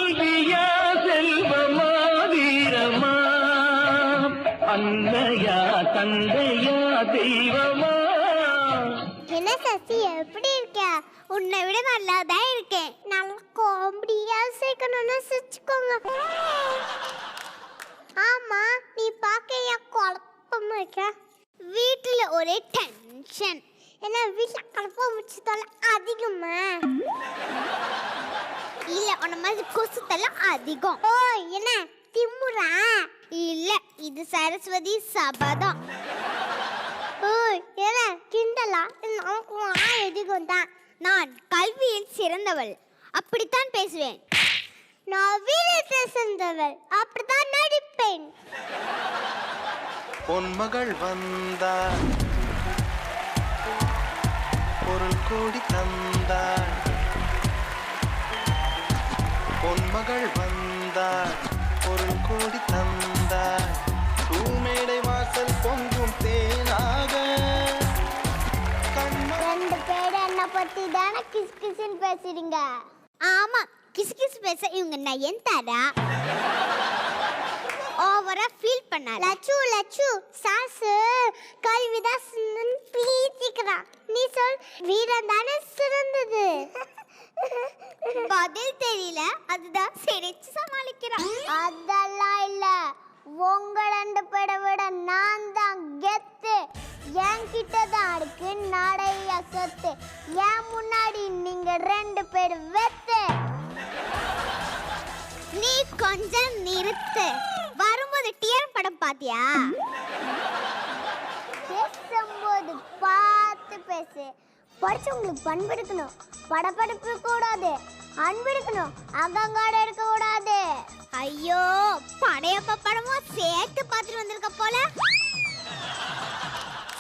கல்வியா செல்வமா வீரமா அன்னையா தந்தையா தெய்வமா. என்ன சசி எப்படி இருக்க? உன்னை விட நல்லா தான் இருக்கேன். நல்லா காமெடியா சேர்க்கணும்னு சிரிச்சுக்கோங்க. ஆமா, நீ பார்க்க ஏன் குழப்பமா இருக்க? வீட்டுல ஒரே டென்ஷன். என்ன வீட்டுல குழப்பம் முடிச்சதால அதிகமா? இல்ல, உன்ன மாதிரி கொசுத்தல அதிகம். ஓ, என்ன திமுறா? இல்ல, இது சரஸ்வதி சபதம். ஓ, என்ன கிண்டலா? அதிகம் தான். நான் கல்வியில் சிறந்தவள், அப்படித்தான் பேசுவேன். நான் வீரத்தில் சிறந்தவள், அப்படித்தான் நடிப்பேன். பொன்மகள் வந்தாள், பொருள் கோடி தந்தாள். பொன்மகள் வந்தாள், பொருள் கோடி தந்தாள். பூமேடை வாசல் பொங்கும் தேனாக. ரெண்டு பேரும் என்ன பத்தி தானே கிஸ் கிஸ்ன்னு பேசுறீங்க? ஆமா, கிஸ் கிஸ் பேச இவங்க நயன்தாரா. ஓவரா ஃபீல் பண்ணா. லச்சு சாசு கல்விதான் பீத்திக்கிறா. நீ சொல், வீரம் தானே சிறந்தது. பதில் தெரியல, அதுதான் சிரிச்சு சமாளிக்கிறான். அதெல்லாம் இல்ல, உங்க ரெண்டு பேரை விட நான் தான் கெத்து. என்கிட்ட தான் இருக்கு நடைய சொத்து. ஏன் முன்னாடி நீங்க ரெண்டு பேரும் வெத்து. நீ கொஞ்சம் நிறுத்து. வரும்போது டிஆர் படம் பாத்தியா? பேசும்போது பார்த்து பேசு. படிச்சவங்களுக்கு பண்பு இருக்கணும், படப்படப்பு கூடாது, அன்பு இருக்கணும், அகங்காரம் இருக்க கூடாது. ஐயோ, படையப்ப படமும் சேர்த்து பார்த்துட்டு வந்திருக்க போல.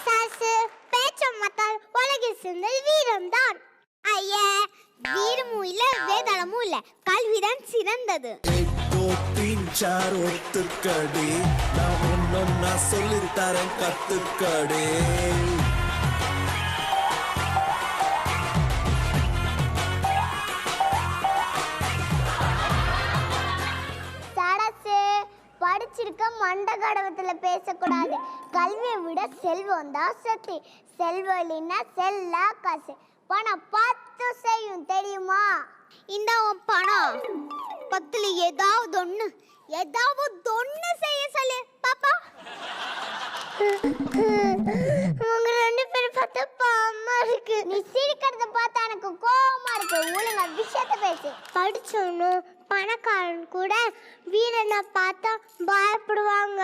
சாசு பேச்சம் மத்தால் உலகில் சிறந்தது வீரம் தான். ஐயா, வீரமும் இல்ல வேதாளமும் இல்ல, கல்விதான் சிறந்தது. ஒத்துக்கடி, நான் ஒன்னொன்னா சொல்லித்தரேன் கத்துக்கடி. சடசு படிச்சிருக்க மண்ட கடவத்துல பேசக்கூடாது. கல்வியை விட செல்வம் தான் சக்தி. செல்வம் இல்லைன்னா செல்ல காசு. பணம் 10 செய்யும் தெரியுமா? இந்த பணம் 10ல ஏதாவது ஒண்ணு செய்ய சொல்லு பாப்பா. உங்க ரெண்டு பேரும் பார்த்தா பாவமா இருக்கு. நீ சிரிக்கிறத பார்த்தா எனக்கு கோவமா இருக்கு. ஒழுங்கா விஷயத்த பேசு. படிச்சவனும் பணக்காரன் கூட வீரனை பார்த்தா பயப்படுவாங்க.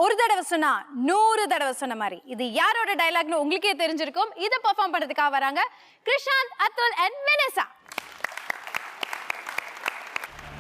ஒரு தடவை சொன்னா 100 தடவை சொன்ன மாதிரி. இது யாரோட டயலாக்னு உங்களுக்கே தெரிஞ்சிருக்கும். இதை பெர்ஃபார்ம் பண்றதுக்காக வராங்க கிருஷாந்த், அத்துல் அண்ட் வெனசா.